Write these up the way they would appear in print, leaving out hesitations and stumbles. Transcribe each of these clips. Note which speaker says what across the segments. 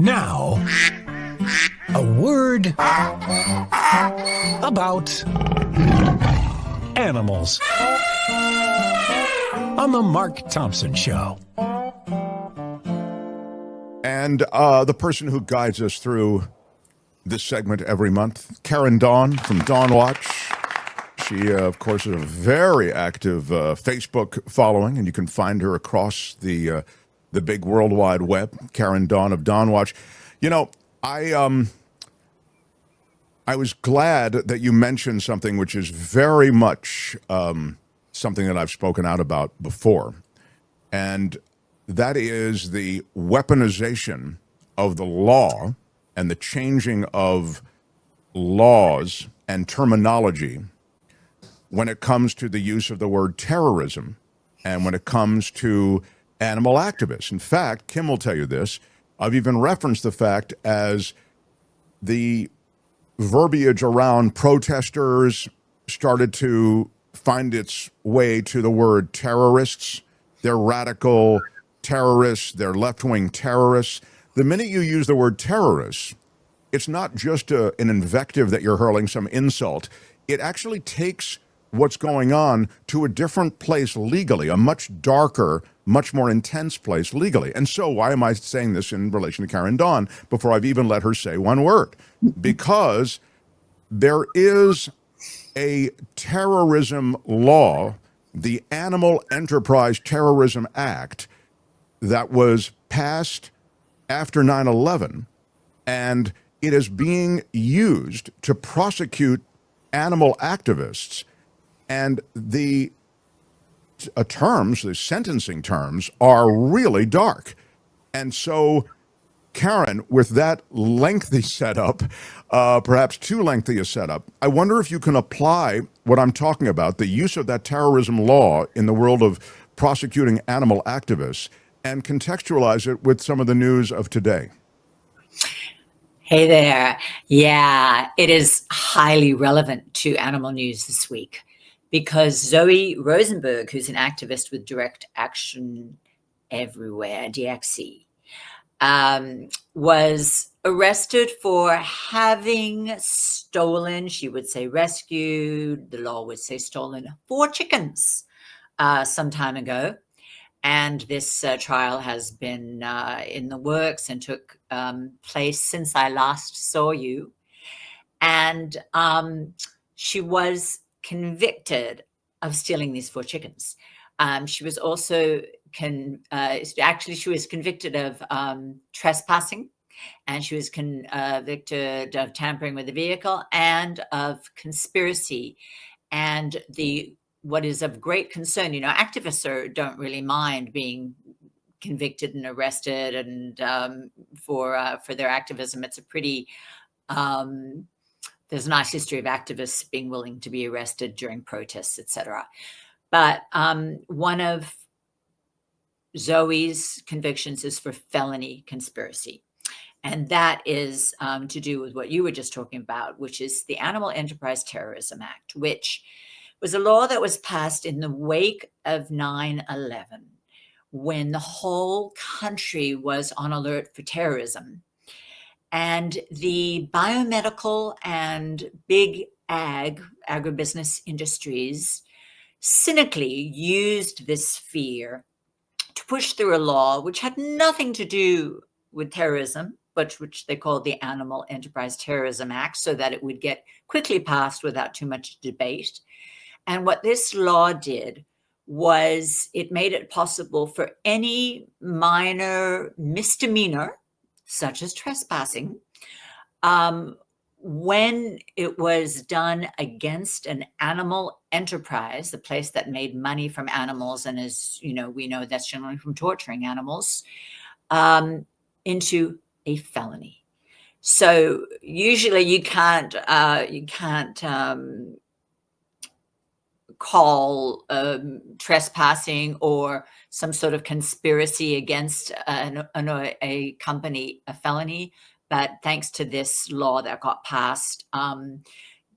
Speaker 1: Now, a word about animals on the Mark Thompson Show.
Speaker 2: And the person who guides us through this segment every month, Karen Dawn from DawnWatch. She, of course, is a very active Facebook following, and you can find her across the big World Wide Web. Karen Dawn of DawnWatch. You know, I was glad that you mentioned something which is very much something that I've spoken out about before, and that is the weaponization of the law and the changing of laws and terminology when it comes to the use of the word terrorism and when it comes to animal activists. In fact, Kim will tell you this, I've even referenced the fact as the verbiage around protesters started to find its way to the word terrorists. They're radical terrorists, they're left-wing terrorists. The minute you use the word terrorists, it's not just an invective that you're hurling some insult. It actually takes what's going on to a different place legally, a much darker, much more intense place legally. And so why am I saying this in relation to Karen Dawn before I've even let her say one word? Because there is a terrorism law, the Animal Enterprise Terrorism Act, that was passed after 9/11, and it is being used to prosecute animal activists. And the terms, the sentencing terms, are really dark. And so, Karen, with that lengthy setup, perhaps too lengthy a setup, I wonder if you can apply what I'm talking about, the use of that terrorism law in the world of prosecuting animal activists, and contextualize it with some of the news of today.
Speaker 3: Hey there. Yeah, it is highly relevant to animal news this week because Zoe Rosenberg, who's an activist with Direct Action Everywhere, DXE, was arrested for having stolen, she would say rescued, the law would say stolen, 4 chickens some time ago. And this trial has been in the works and took place since I last saw you. And she was convicted of stealing these 4 chickens. She was also, she was convicted of trespassing, and she was convicted of tampering with a vehicle and of conspiracy. And what is of great concern, you know, activists don't really mind being convicted and arrested and for their activism. It's a pretty, there's a nice history of activists being willing to be arrested during protests, etc. But one of Zoe's convictions is for felony conspiracy. And that is to do with what you were just talking about, which is the Animal Enterprise Terrorism Act, which was a law that was passed in the wake of 9/11, when the whole country was on alert for terrorism. And the biomedical and big agribusiness industries cynically used this fear to push through a law which had nothing to do with terrorism, but which they called the Animal Enterprise Terrorism Act, so that it would get quickly passed without too much debate. And what this law did was it made it possible for any minor misdemeanor, such as trespassing, when it was done against an animal enterprise, the place that made money from animals, and as you know, we know that's generally from torturing animals, into a felony. So usually you can't call trespassing or some sort of conspiracy against a company a felony. But thanks to this law that got passed,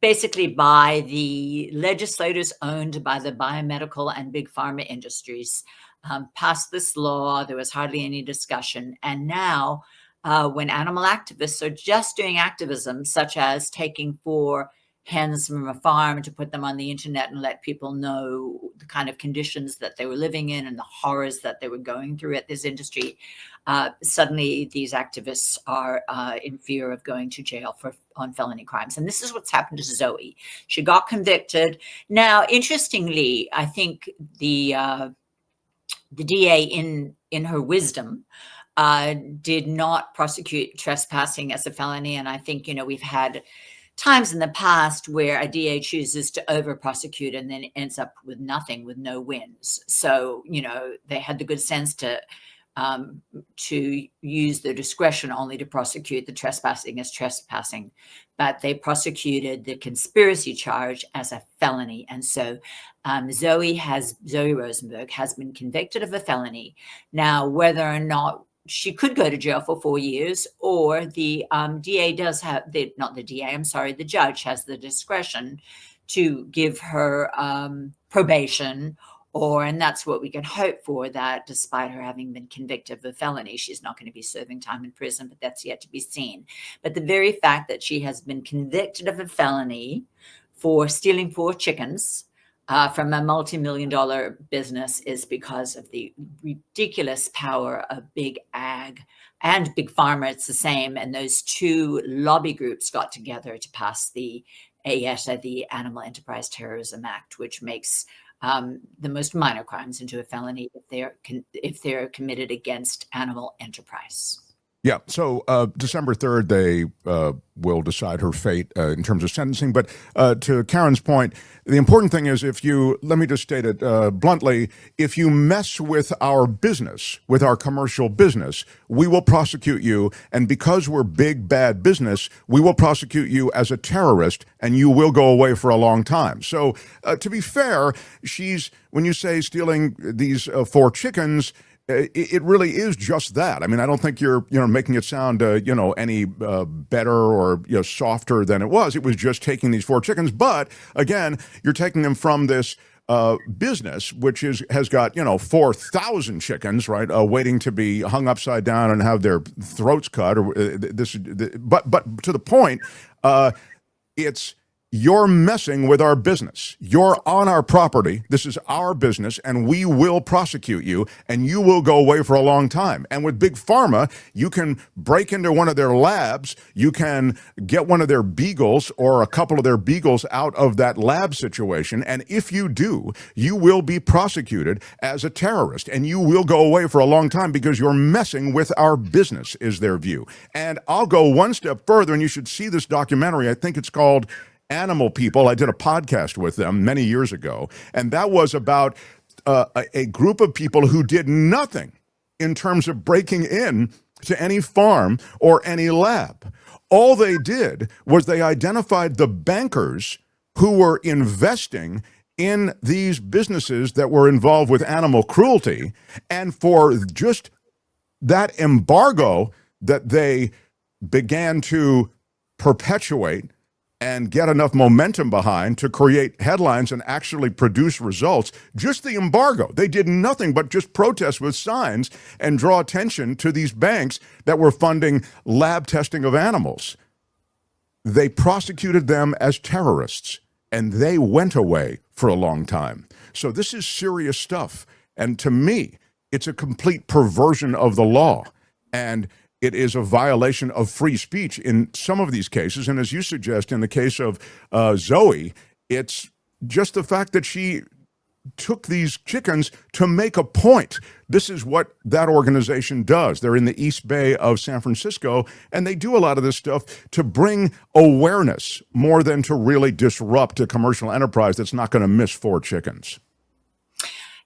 Speaker 3: basically by the legislators owned by the biomedical and big pharma industries, passed this law. There was hardly any discussion. And now when animal activists are just doing activism, such as taking 4 hens from a farm to put them on the internet and let people know the kind of conditions that they were living in and the horrors that they were going through at this industry. Suddenly, these activists are in fear of going to jail on felony crimes. And this is what's happened to Zoe. She got convicted. Now, interestingly, I think the DA, in her wisdom, did not prosecute trespassing as a felony. And I think, we've had times in the past where a DA chooses to over prosecute and then ends up with nothing, with no wins. So, they had the good sense to use their discretion only to prosecute the trespassing as trespassing, but they prosecuted the conspiracy charge as a felony. And so Zoe Rosenberg has been convicted of a felony. Now, whether or not she could go to jail for 4 years, or the DA does have the judge has the discretion to give her probation, and that's what we can hope for, that despite her having been convicted of a felony, she's not going to be serving time in prison, but that's yet to be seen. But the very fact that she has been convicted of a felony for stealing 4 chickens from a multi-million-dollar business is because of the ridiculous power of big ag and big pharma. It's the same. And those 2 lobby groups got together to pass the AETA, the Animal Enterprise Terrorism Act, which makes the most minor crimes into a felony if they're committed against animal enterprise.
Speaker 2: Yeah. So December 3rd, they will decide her fate in terms of sentencing. But to Karen's point, the important thing is, let me just state it bluntly, if you mess with our business, with our commercial business, we will prosecute you. And because we're big, bad business, we will prosecute you as a terrorist, and you will go away for a long time. So to be fair, when you say stealing these 4 chickens, it really is just that. I mean, I don't think you're making it sound any better or softer than it was. It was just taking these 4 chickens, but again, you're taking them from this business which has got 4,000 chickens, right, waiting to be hung upside down and have their throats cut. Or but to the point, you're messing with our business. You're on our property. This is our business, and we will prosecute you, and you will go away for a long time. And with Big Pharma, you can break into one of their labs. You can get one of their beagles or a couple of their beagles out of that lab situation. And if you do, you will be prosecuted as a terrorist, and you will go away for a long time because you're messing with our business, is their view. And I'll go one step further, and you should see this documentary. I think it's called Animal People. I did a podcast with them many years ago, and that was about a group of people who did nothing in terms of breaking in to any farm or any lab. All they did was they identified the bankers who were investing in these businesses that were involved with animal cruelty, and for just that embargo that they began to perpetuate and get enough momentum behind to create headlines and actually produce results. Just the embargo. They did nothing but just protest with signs and draw attention to these banks that were funding lab testing of animals. They prosecuted them as terrorists, and they went away for a long time. So this is serious stuff. And to me, it's a complete perversion of the law. And it is a violation of free speech in some of these cases. And as you suggest, in the case of Zoe, it's just the fact that she took these chickens to make a point. This is what that organization does. They're in the East Bay of San Francisco, and they do a lot of this stuff to bring awareness more than to really disrupt a commercial enterprise that's not going to miss 4 chickens.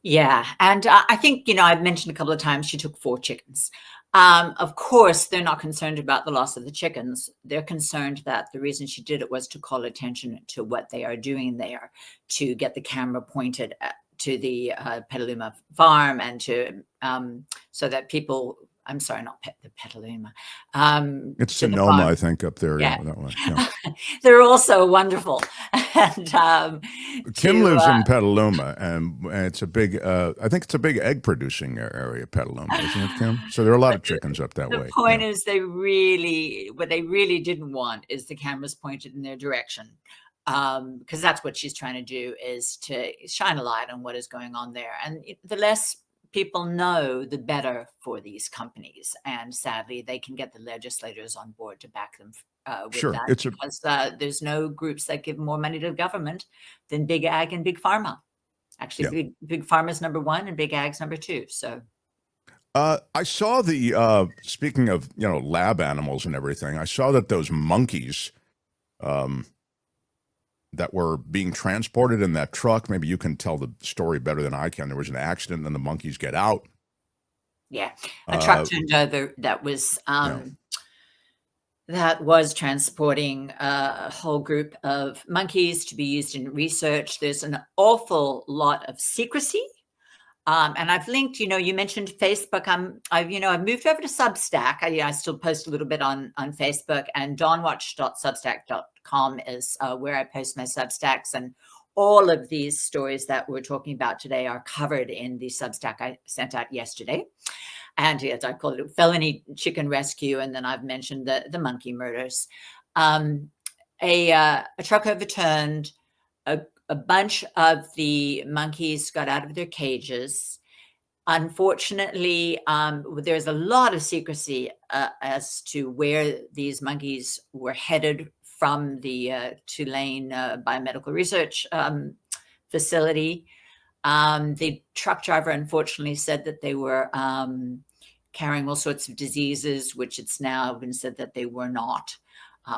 Speaker 3: Yeah. And I think, I've mentioned a couple of times she took 4 chickens. Of course, they're not concerned about the loss of the chickens. They're concerned that the reason she did it was to call attention to what they are doing there, to get the camera pointed to the Petaluma farm, and to so that people, I'm sorry, not the Petaluma.
Speaker 2: It's
Speaker 3: To the
Speaker 2: Sonoma,
Speaker 3: farm.
Speaker 2: I think, up there.
Speaker 3: Yeah.
Speaker 2: Yeah, that way. Yeah.
Speaker 3: They're also wonderful. And
Speaker 2: Kim
Speaker 3: to
Speaker 2: lives in Petaluma, and it's a big, I think it's a big egg producing area, Petaluma, isn't it, Kim? So there are a lot of chickens up that
Speaker 3: the
Speaker 2: way.
Speaker 3: point
Speaker 2: Yeah.
Speaker 3: is, what they really didn't want is the cameras pointed in their direction. Because that's what she's trying to do, is to shine a light on what is going on there. And the less people know, the better for these companies. And sadly, they can get the legislators on board to back them with
Speaker 2: Sure.
Speaker 3: that,
Speaker 2: It's
Speaker 3: because there's no groups that give more money to the government than Big Ag and Big Pharma. Actually, Big Pharma's number one and Big Ag's number two. So
Speaker 2: I saw speaking of, lab animals and everything, I saw that those monkeys that were being transported in that truck, maybe you can tell the story better than I can. There was an accident and the monkeys get out.
Speaker 3: yeah, a truck turned over that was transporting a whole group of monkeys to be used in research. There's an awful lot of secrecy. And I've linked, you mentioned Facebook. I've moved over to Substack. I still post a little bit on Facebook, and DawnWatch.substack.com is where I post my Substacks. And all of these stories that we're talking about today are covered in the Substack I sent out yesterday. And as I call it, felony chicken rescue. And then I've mentioned the monkey murders. A truck overturned. A bunch of the monkeys got out of their cages. Unfortunately, there's a lot of secrecy as to where these monkeys were headed from the Tulane Biomedical Research facility. The truck driver unfortunately said that they were carrying all sorts of diseases, which it's now been said that they were not.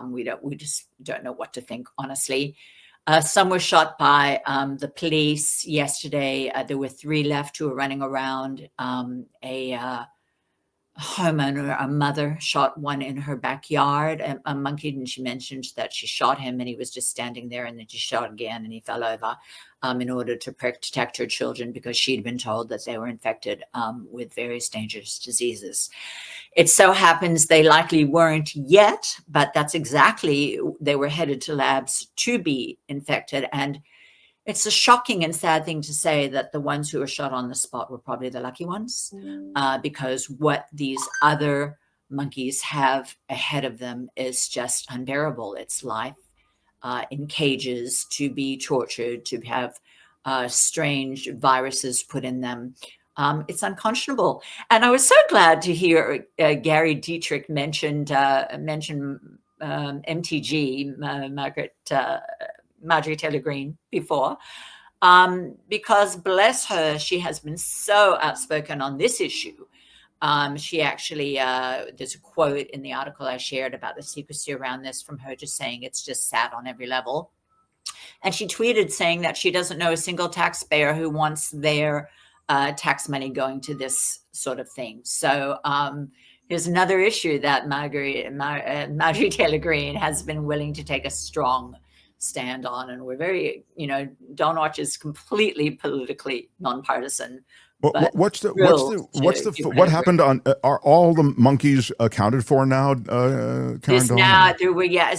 Speaker 3: We just don't know what to think, honestly. Some were shot by the police yesterday. There were 3 left who were running around. A homeowner, a mother, shot one in her backyard, a monkey, and she mentioned that she shot him and he was just standing there, and then she shot again and he fell over in order to protect her children, because she'd been told that they were infected with various dangerous diseases. It so happens they likely weren't yet, but that's exactly, they were headed to labs to be infected. And it's a shocking and sad thing to say that the ones who were shot on the spot were probably the lucky ones, because what these other monkeys have ahead of them is just unbearable. It's life in cages, to be tortured, to have strange viruses put in them. It's unconscionable. And I was so glad to hear Gary Dietrich mention MTG, Marjorie Taylor Greene, before, because bless her, she has been so outspoken on this issue. She actually, there's a quote in the article I shared about the secrecy around this from her, just saying it's just sad on every level. And she tweeted saying that she doesn't know a single taxpayer who wants their tax money going to this sort of thing. So here's another issue that Marjorie Taylor Greene has been willing to take a strong stand on, and we're very, DawnWatch is completely politically nonpartisan.
Speaker 2: What happened on? Are all the monkeys accounted for now?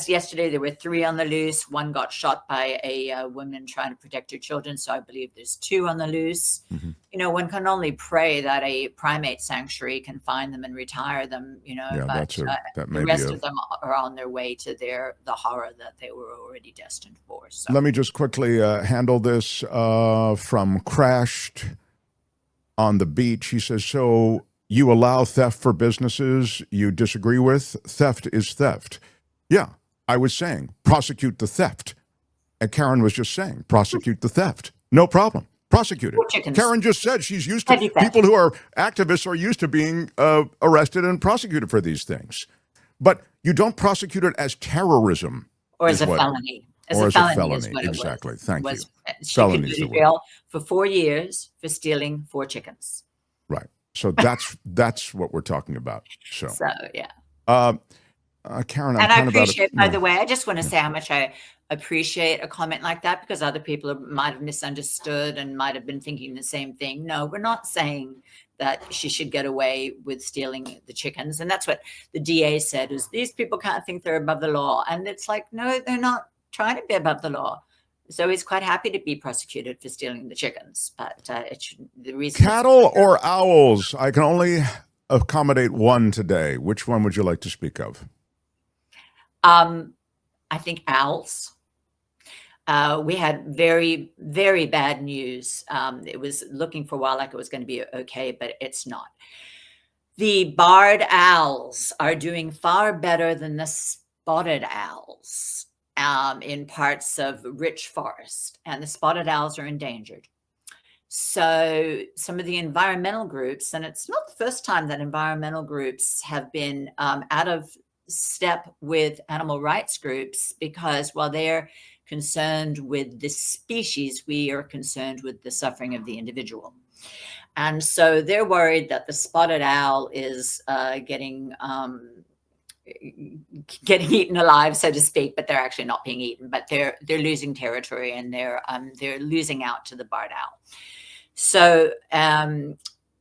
Speaker 3: Yesterday there were 3 on the loose. 1 got shot by a woman trying to protect her children, so I believe there's 2 on the loose. Mm-hmm. One can only pray that a primate sanctuary can find them and retire them. The rest of them are on their way to the horror that they were already destined for. So.
Speaker 2: Let me just quickly handle this from Crashed on the beach. He says, so you allow theft for businesses you disagree with? Theft is theft. Yeah, I was saying prosecute the theft. And Karen was just saying prosecute the theft. No problem. Prosecute it. Karen just said she's used to, people who are activists are used to being arrested and prosecuted for these things. But you don't prosecute it as terrorism.
Speaker 3: Or as a felony.
Speaker 2: As a felony. Exactly. Thank you.
Speaker 3: She could go to jail for 4 years for stealing 4 chickens.
Speaker 2: Right. So that's what we're talking about. So
Speaker 3: yeah.
Speaker 2: Karen,
Speaker 3: and I appreciate, by the way, I just want to say how much I appreciate a comment like that, because other people might have misunderstood and might have been thinking the same thing. No, we're not saying that she should get away with stealing the chickens. And that's what the DA said, is these people can't think they're above the law. And it's like, no, they're not trying to be above the law. So he's quite happy to be prosecuted for stealing the chickens. But the reason
Speaker 2: Cattle or owls? I can only accommodate one today. Which one would you like to speak of?
Speaker 3: I think owls. We had very, very bad news. It was looking for a while like it was going to be okay, but it's not. The barred owls are doing far better than the spotted owls in parts of rich forest, and the spotted owls are endangered. So some of the environmental groups, and it's not the first time that environmental groups have been out of step with animal rights groups, because while they're concerned with the species, we are concerned with the suffering of the individual. And so they're worried that the spotted owl is getting eaten alive, so to speak, but they're actually not being eaten, but they're losing territory, and they're losing out to the barred owl. So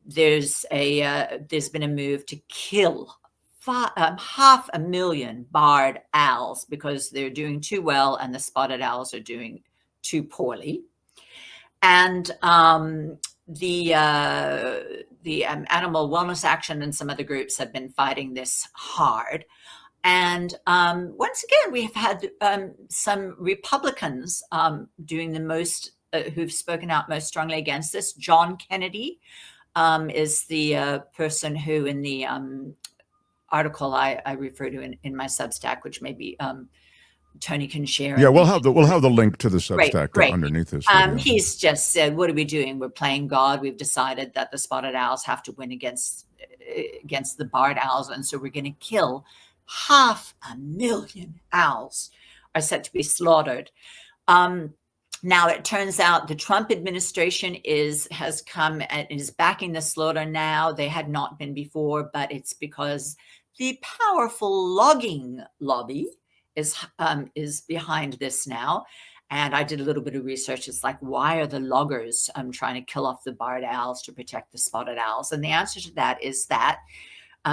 Speaker 3: there's been a move to kill 500,000 barred owls because they're doing too well and the spotted owls are doing too poorly. And the Animal Wellness Action and some other groups have been fighting this hard. And once again, we have had some Republicans doing the most, who've spoken out most strongly against this. John Kennedy is the person who, in the article I refer to in my Substack, which maybe Tony can share.
Speaker 2: Yeah, we'll have the link to the Substack
Speaker 3: great.
Speaker 2: underneath this.
Speaker 3: He's just said, "What are we doing? We're playing God. We've decided that the spotted owls have to win against the barred owls, and so we're going to kill 500,000 owls are set to be slaughtered." Now it turns out the Trump administration has come and is backing the slaughter now. They had not been before, but it's because the powerful logging lobby is behind this now. And I did a little bit of research. It's like, why are the loggers trying to kill off the barred owls to protect the spotted owls? And the answer to that is that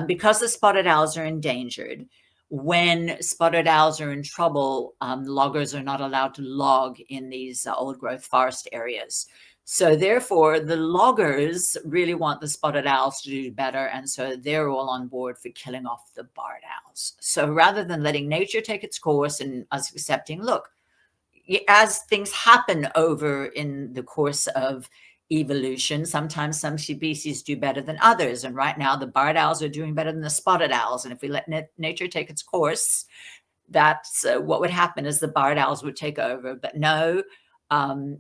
Speaker 3: because the spotted owls are endangered, when spotted owls are in trouble, loggers are not allowed to log in these old growth forest areas. So therefore, the loggers really want the spotted owls to do better. And so they're all on board for killing off the barred owls. So rather than letting nature take its course and us accepting, look, as things happen over in the course of evolution, sometimes some species do better than others. And right now, the barred owls are doing better than the spotted owls. And if we let nature take its course, that's what would happen, is the barred owls would take over. But no,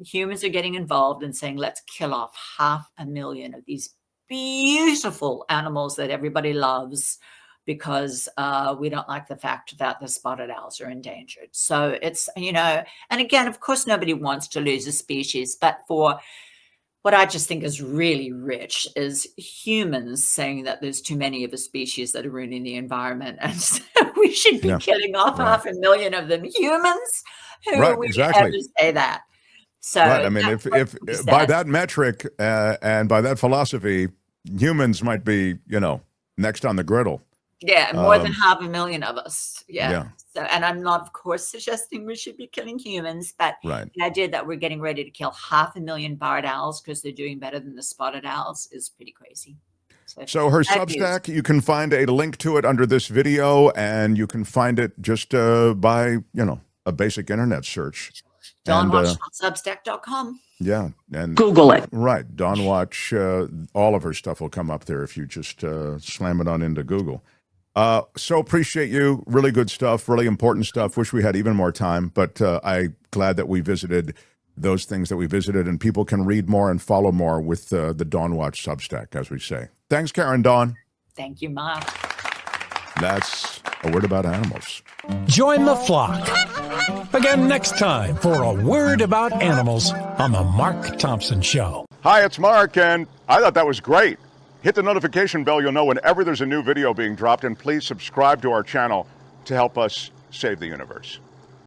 Speaker 3: humans are getting involved and saying, let's kill off 500,000 of these beautiful animals that everybody loves because we don't like the fact that the spotted owls are endangered. So it's, and again, of course, nobody wants to lose a species, but for what I just think is really rich is humans saying that there's too many of a species that are ruining the environment. And so we should be killing off 500,000 of them. Humans? Who would ever say that? So
Speaker 2: I mean, if by that metric and by that philosophy, humans might be, next on the griddle.
Speaker 3: Yeah, more than 500,000 of us. Yeah. So, and I'm not, of course, suggesting we should be killing humans, but the idea that we're getting ready to kill 500,000 barred owls because they're doing better than the spotted owls is pretty crazy.
Speaker 2: So her Substack, you can find a link to it under this video, and you can find it just by, a basic internet search.
Speaker 3: DawnWatch.substack.com.
Speaker 2: Yeah. And
Speaker 4: Google it.
Speaker 2: Right. DawnWatch, all of her stuff will come up there if you just slam it on into Google. So appreciate you. Really good stuff, really important stuff. Wish we had even more time, but I'm glad that we visited those things that we visited, and people can read more and follow more with the DawnWatch Substack, as we say. Thanks, Karen Dawn.
Speaker 3: Thank you, Mark.
Speaker 2: That's A Word About Animals.
Speaker 1: Join the flock. Again next time for A Word About Animals on The Mark Thompson Show.
Speaker 2: Hi, it's Mark, and I thought that was great. Hit the notification bell. You'll know whenever there's a new video being dropped, and please subscribe to our channel to help us save the universe.